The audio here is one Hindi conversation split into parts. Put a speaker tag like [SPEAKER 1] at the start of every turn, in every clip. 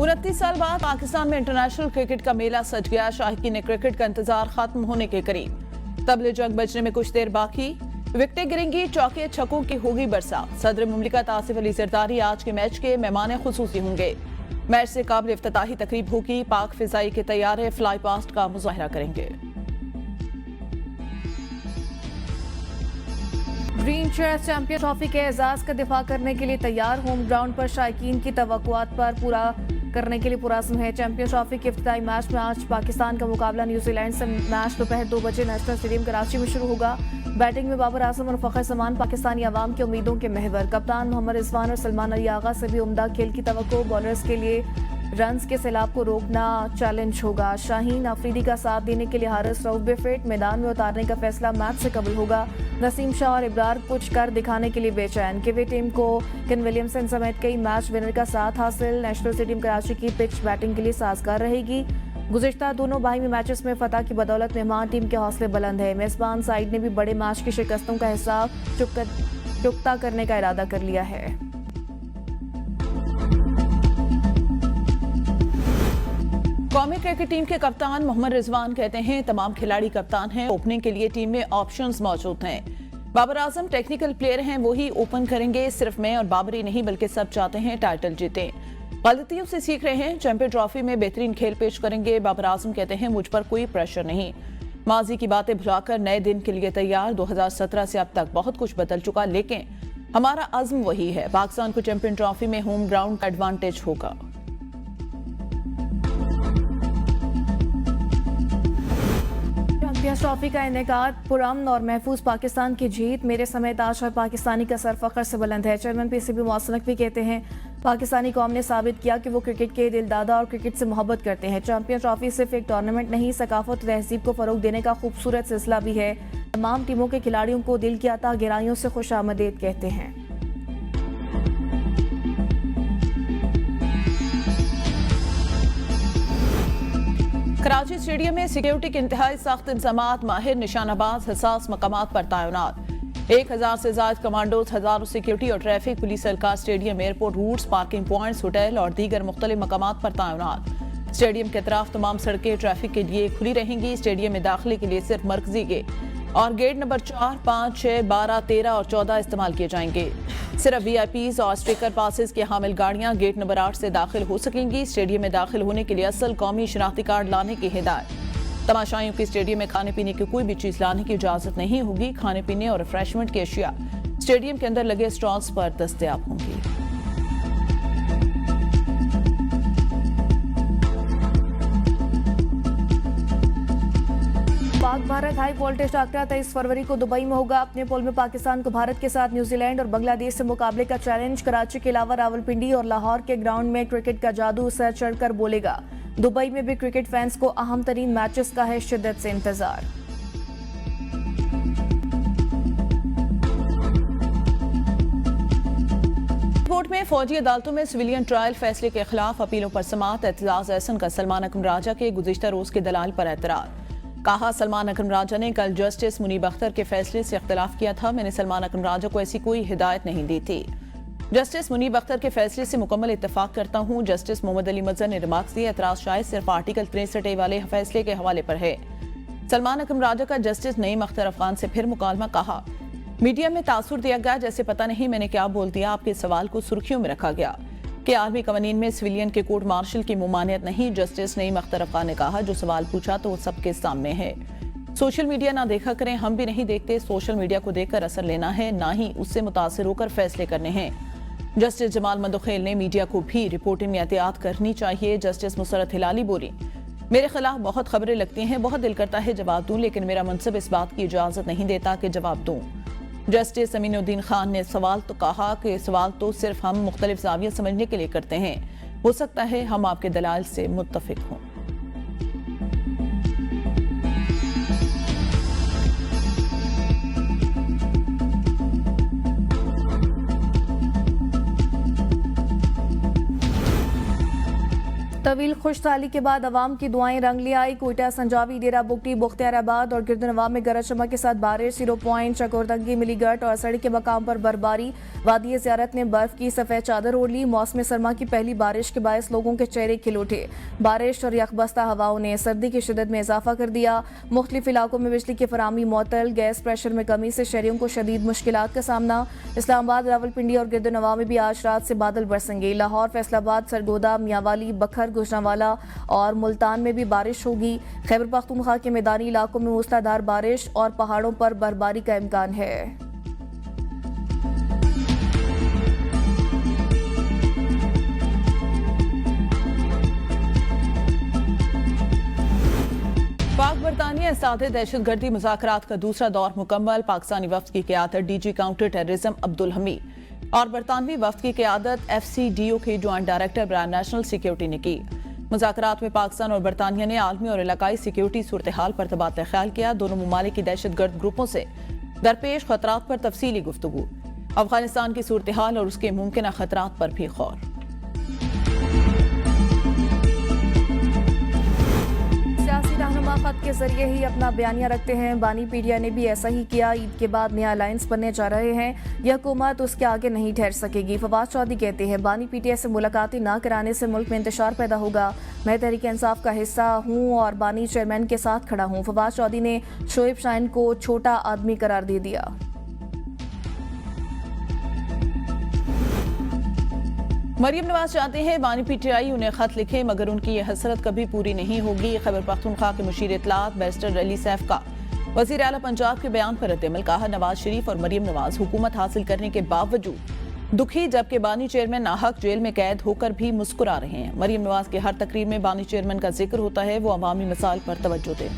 [SPEAKER 1] 29 साल बाद पाकिस्तान में इंटरनेशनल क्रिकेट का मेला सज गया। शाहीन क्रिकेट का इंतजार खत्म होने के करीब। तबले जंग बजने में कुछ देर बाकी। विकेटें गिरेंगी, चौके छक्कों की होगी बरसात। सदर मुमलिकत आसिफ अली जरदारी आज के मैच के मेहमान खुसूसी होंगे। मैच से काबिल इफ्तिताही तकरीब होगी। पाक फिजाई के तैयारे फ्लाई पास्ट का मुजाहरा करेंगे।
[SPEAKER 2] ड्रीम चेस चैंपियन ट्रॉफी के एजाज का दिफा करने के लिए तैयार। होम ग्राउंड पर शायकीन की तवक्कुआत पर पूरा करने के लिए पुरअज़्म है। चैंपियन ट्रॉफी के इफ्तिताई मैच में आज पाकिस्तान का मुकाबला न्यूजीलैंड से। मैच दोपहर 2 बजे नेशनल स्टेडियम कराची में शुरू होगा। बैटिंग में बाबर आजम और फ़खर समान पाकिस्तानी अवाम की उम्मीदों के महवर। कप्तान मोहम्मद रिजवान और सलमान अली आगा से भी उम्दा खेल की तवक्को। बॉलर्स के लिए रन्स के सैलाब को रोकना चैलेंज होगा। शाहीन अफरीदी का साथ देने के लिए हारिस रऊफ भी फिट। मैदान में उतारने का फैसला मैच से कबल होगा। नसीम शाह और इब्रार कुछ कर दिखाने के लिए बेचैन। केवे टीम को केन विलियमसन समेत कई मैच विनर का साथ हासिल। नेशनल स्टेडियम कराची की पिच बैटिंग के लिए साजगार रहेगी। गुज़िश्ता दोनों बाहिमी मैचेस में फतह की बदौलत मेहमान टीम के हौसले बुलंद है। मेजबान साइड ने भी बड़े मैच की शिकस्तों का हिसाब चुकता करने का इरादा कर लिया है।
[SPEAKER 1] कौमी क्रिकेट टीम के कप्तान मोहम्मद रिजवान कहते हैं तमाम खिलाड़ी कप्तान हैं। ओपनिंग के लिए टीम में ऑप्शंस मौजूद हैं। बाबर आजम टेक्निकल प्लेयर हैं, वो ही ओपन करेंगे। सिर्फ मैं और बाबर ही नहीं बल्कि सब चाहते हैं टाइटल जीतें। गलतियों से सीख रहे हैं। चैंपियन ट्रॉफी में बेहतरीन खेल पेश करेंगे। बाबर आजम कहते हैं मुझ पर कोई प्रेशर नहीं। माजी की बातें भुलाकर नए दिन के लिए तैयार। 2017 से अब तक बहुत कुछ बदल चुका, लेकिन हमारा अज़्म वही है। पाकिस्तान को चैंपियन ट्रॉफी में होम ग्राउंड का एडवांटेज होगा।
[SPEAKER 2] चैंपियंस ट्रॉफी का इनेकाद पुरअमन और महफूज पाकिस्तान की जीत। मेरे समेत आज हर पाकिस्तानी का सर फख्र से बुलंद है। चेयरमैन पीसीबी मौसनक भी कहते हैं पाकिस्तानी कौम ने साबित किया कि वो क्रिकेट के दिलदादा और क्रिकेट से मोहब्बत करते हैं। चैंपियंस ट्रॉफी सिर्फ एक टूर्नामेंट नहीं, सकाफत और तहजीब को फरोग देने का खूबसूरत सिलसिला भी है। तमाम टीमों के खिलाड़ियों को दिल की अता गहराइयों से खुशामदीद कहते हैं।
[SPEAKER 1] कराची स्टेडियम में सिक्योरिटी के इंतहाई सख्त इंतजामात। माहिर निशानाबाज हसास मकामात पर तैनात। 1000 से ज्यादा कमांडोज, हजारों सिक्योरिटी और ट्रैफिक पुलिस एहलकार stadium, airport routes, parking points, hotel और दीगर मुख्तलिफ मकामात पर तैनात। स्टेडियम के अतराफ तमाम सड़कें ट्रैफिक के लिए खुली रहेंगी। स्टेडियम में दाखिले के लिए सिर्फ मरकजी गेट और गेट नंबर 4, 5, 6, 12, 13 और 14 इस्तेमाल किए जाएंगे। सिर्फ वीआईपीज और स्टिकर पासेस की हामिल गाड़ियां गेट नंबर 8 से दाखिल हो सकेंगी। स्टेडियम में दाखिल होने के लिए असल कौमी शनाख्ती कार्ड लाने की हिदायत। तमाशाइयों की स्टेडियम में खाने पीने की कोई भी चीज लाने की इजाजत नहीं होगी। खाने पीने और रिफ्रेशमेंट की अशिया स्टेडियम के अंदर लगे स्टॉल्स पर दस्तयाब होंगी।
[SPEAKER 2] पाक भारत हाई वोल्टेज टाकरा 23 फरवरी को दुबई में होगा। अपने पोल में पाकिस्तान को भारत के साथ न्यूजीलैंड और बांग्लादेश से मुकाबले का चैलेंज। कराची के अलावा रावलपिंडी और लाहौर के ग्राउंड में क्रिकेट का जादू सर चढ़कर बोलेगा। दुबई में भी क्रिकेट फैंस को अहम तरीन मैचेस का है शिद्दत से इंतजार।
[SPEAKER 1] कोर्ट में फौजी अदालतों में सिविलियन ट्रायल फैसले के खिलाफ अपीलों पर समाअत। एतजाज एहसन का सलमान अकरम राजा के गुज़िश्ता रोज के दलाल पर एतराज़। कहा सलमान अकरम राजा ने कल जस्टिस मुनीब अख्तर के फैसले से इख्तिलाफ किया था। मैंने सलमान अकरम राजा को ऐसी कोई हिदायत नहीं दी थी। जस्टिस मुनीब अख्तर के फैसले से मुकम्मल इत्तेफाक करता हूँ। जस्टिस मोहम्मद अली मजहर ने रिमार्क दिए एतराज शायद सिर्फ आर्टिकल 63A वाले फैसले के हवाले पर है। सलमान अकरम राजा का जस्टिस नईम अख्तर अफगान से फिर मुकालमा। कहा मीडिया में तासुर दिया गया जैसे पता नहीं मैंने क्या बोल दिया। आपके सवाल को सुर्खियों में रखा गया कि आर्मी कवानीन में सिविलियन के कोर्ट मार्शल की मुमानियत नहीं। जस्टिस नईम अख्तर अफगान ने कहा जो सवाल पूछा तो वो सबके सामने है। सोशल मीडिया ना देखा करें, हम भी नहीं देखते। सोशल मीडिया को देखकर असर लेना है, ना ही उससे मुतासिर होकर फैसले करने हैं। जस्टिस जमाल मंदोखेल ने मीडिया को भी रिपोर्टिंग में एहतियात करनी चाहिए। जस्टिस मुसरत हिलाली बोली मेरे खिलाफ बहुत खबरें लगती हैं, बहुत दिल करता है जवाब दूं, लेकिन मेरा मनसब इस बात की इजाजत नहीं देता कि जवाब दूं। जस्टिस अमीनुद्दीन खान ने सवाल तो कहा कि सवाल तो सिर्फ हम मुख्तलिफ ज़ाविया समझने के लिए करते हैं। हो सकता है हम आपके दलाल से मुत्तफिक हों।
[SPEAKER 2] तवील खुशहाली के बाद अवाम की दुआएं रंग ले आई। कोयटा, संजावी, डेरा बुगटी, बुख्तियाराबाद और गिरदनवा में गरज चमक के साथ बारिश। 0 पॉइंट, चकोरतंगी, मिलीगढ़ और सड़क के मकाम पर बर्फबारी। वादी ज़ियारत ने बर्फ की सफ़ेद चादर ओढ़ ली। मौसम सरमा की पहली बारिश के बायस लोगों के चेहरे खिल उठे। बारिश और यकबस्ता हवाओं ने सर्दी की शिद्दत में इजाफा कर दिया। मुख्तलिफ इलाकों में बिजली की फराहमी मुअत्तल। गैस प्रेशर में कमी से शहरियों को शदीद मुश्किलात का सामना। इस्लामाबाद, रावलपिंडी और गिरदनवा में भी आज रात से बादल बरसेंगे। लाहौर, फैसलाबाद, सरगोदा, मियांवाली, बखर, गुजरांवाला और मुल्तान में भी बारिश होगी। खैबर पख्तूनख्वा के मैदानी इलाकों में मूसलाधार बारिश और पहाड़ों पर बर्फबारी का इम्कान है।
[SPEAKER 1] पाक बरतानिया सादे दहशतगर्दी मुज़ाकरात का दूसरा दौर मुकम्मल। पाकिस्तानी वफ्द की क़यादत DG counter terrorism Abdul Hameed और बरतानवी वफ्द की क़यादत FCDO के ज्वाइंट डायरेक्टर बराए नेशनल सिक्योरिटी ने की। मुज़ाकरात में पाकिस्तान और बरतानिया ने आलमी और इलाकाई सिक्योरिटी सूरत हाल पर तबादला ख्याल किया। दोनों ममालिक की दहशतगर्द ग्रुपों से दरपेश खतरात पर तफसीली गुफ्तगू। अफगानिस्तान की सूरत हाल और उसके मुमकिन खतरात पर भी गौर।
[SPEAKER 2] सियासी रहनुमा खत के जरिए ही अपना बयानिया रखते हैं। बानी पीडिया ने भी ऐसा ही किया। ईद के बाद नया अलायंस बनने जा रहे हैं। यह हुकूमत उसके आगे नहीं ठहर सकेगी। फवाद चौधरी कहते हैं बानी पीडिया से मुलाकातें न कराने से मुल्क में इंतशार पैदा होगा। मैं तहरीक इंसाफ का हिस्सा हूँ और बानी चेयरमैन के साथ खड़ा हूँ। फवाद चौधरी ने शोएब शाहीन को छोटा आदमी करार दे दिया।
[SPEAKER 1] मरियम नवाज चाहते हैं बानी PTI उन्हें खत लिखे मगर उनकी यह हसरत कभी पूरी नहीं होगी। खैबर पख्तूनख्वा के मुशीर इत्तलात बैरिस्टर अली सैफ का वज़ीर आला पंजाब के बयान पर रद्द-ए-अमल। कहा नवाज शरीफ और मरियम नवाज हुकूमत हासिल करने के बावजूद दुखी, जबकि बानी चेयरमैन नाहक जेल में कैद होकर भी मुस्कुरा रहे हैं। मरियम नवाज के हर तकरीर में बानी चेयरमैन का जिक्र होता है। वो अवामी मसाइल पर तवज्जो दें।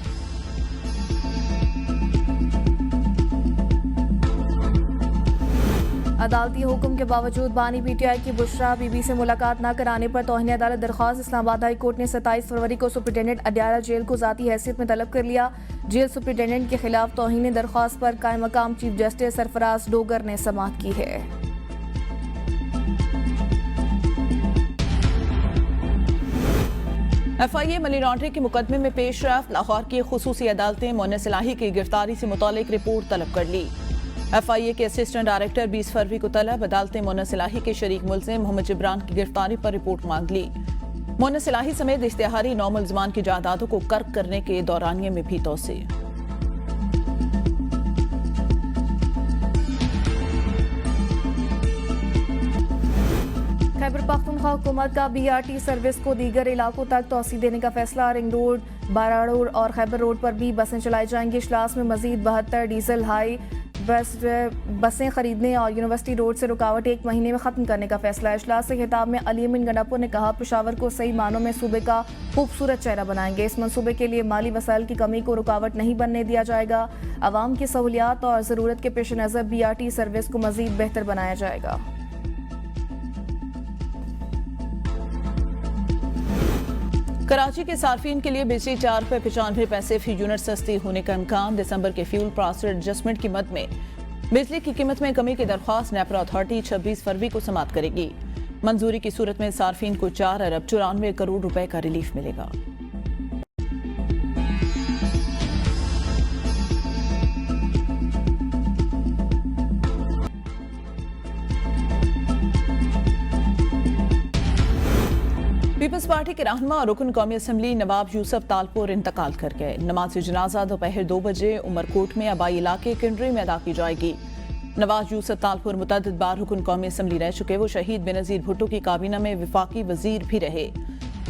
[SPEAKER 2] अदालती हुक्म के बावजूद बानी PTI की बुशरा बीबी से मुलाकात न कराने पर तौहीन अदालत दरख्वास्त। इस्लामाबाद हाई कोर्ट ने 27 फरवरी को सुप्रिटेंडेंट अडयाला जेल को ज़ाती हैसियत में तलब कर लिया। जेल सुप्रिटेंडेंट के खिलाफ तौहीन दरख्वास्त पर कायम मकाम चीफ जस्टिस सरफराज डोगर ने समाअत की है।
[SPEAKER 1] FIA मनी लॉन्ड्रिंग के मुकदमे में पेशरफ्त। लाहौर की खुसूसी अदालतें मोनिस इलाही की गिरफ्तारी से मुतालिक रिपोर्ट तलब कर ली। FIA के असिस्टेंट डायरेक्टर 20 फरवरी को तलब। अदालतें मोनिस इलाही के शरीक मुल्ज़िम मोहम्मद जिब्रान की गिरफ्तारी पर रिपोर्ट मांग ली। मोनिस इलाही समेत इश्तिहारी 9 मुल्ज़िमान की जायदादों को कर्क करने के दौरानिये में भी तोसी।
[SPEAKER 2] खैबर पख्तूनख्वा हुकूमत का BRT सर्विस को दीगर इलाकों तक तोसी देने का फैसला। रिंग रोड, बाराड़ोर और खैबर रोड पर भी बसें चलाई जाएंगी। इजलास में मजीद 72 डीजल हाई बसें खरीदने और यूनिवर्सिटी रोड से रुकावट 1 महीने में खत्म करने का फैसला। इजलास से खिताब में अली अमीन गंडापुर ने कहा पेशावर को सही मानों में सूबे का खूबसूरत चेहरा बनाएंगे। इस मंसूबे के लिए माली वसाइल की कमी को रुकावट नहीं बनने दिया जाएगा। आवाम की सहूलियात और ज़रूरत के पेश नज़र BRT सर्विस को मजीद बेहतर बनाया जाएगा।
[SPEAKER 1] कराची के सार्फिन के लिए बिजली 4 रुपये 95 पैसे फी यूनिट सस्ती होने का इम्कान। दिसंबर के फ्यूल प्राइस एडजस्टमेंट की मद में बिजली की कीमत में कमी की दरख्वास्त नेपरा अथॉरिटी 26 फरवरी को समाअत करेगी। मंजूरी की सूरत में सार्फिन को 4 अरब 94 करोड़ रुपए का रिलीफ मिलेगा। पीपल्स पार्टी के रहनुमा और रुकन कौमी असम्बली नवाब यूसुफ तालपुर इंतकाल कर गए। नमाज जनाजा दोपहर 2 बजे उमरकोट में आबाई इलाके किंडरी में अदा की जाएगी। नवाज यूसुफ तालपुर मुतअद्दिद बार रुकन कौमी असम्बली रह चुके। वो शहीद बेनज़ीर भुट्टो की काबीना में विफाकी वजीर भी रहे।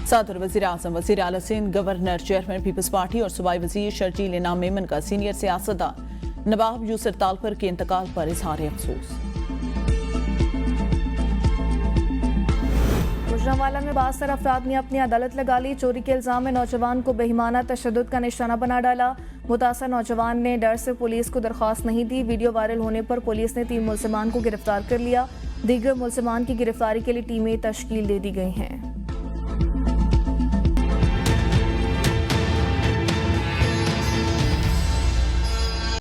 [SPEAKER 1] सदर, वज़ीर आज़म, वज़ीर आला सिंध, गवर्नर, चेयरमैन पीपल्स पार्टी और सूबाई वज़ीर शर्जील इनाम मेमन का सीनियर सियासतदान नवाब यूसुफ तालपुर के इंतकाल पर इजहार अफसोस।
[SPEAKER 2] गुजरांवाला में 72 अफराद ने अपनी अदालत लगा ली। चोरी के इल्जाम में नौजवान को बेईमाना तशद्दुद का निशाना बना डाला। मुतासर नौजवान ने डर से पुलिस को दरख्वास्त नहीं दी। वीडियो वायरल होने पर पुलिस ने 3 मुल्ज़िमान को गिरफ्तार कर लिया। दीगर मुल्ज़िमान की गिरफ्तारी के लिए टीमें तश्कील दे दी गई हैं।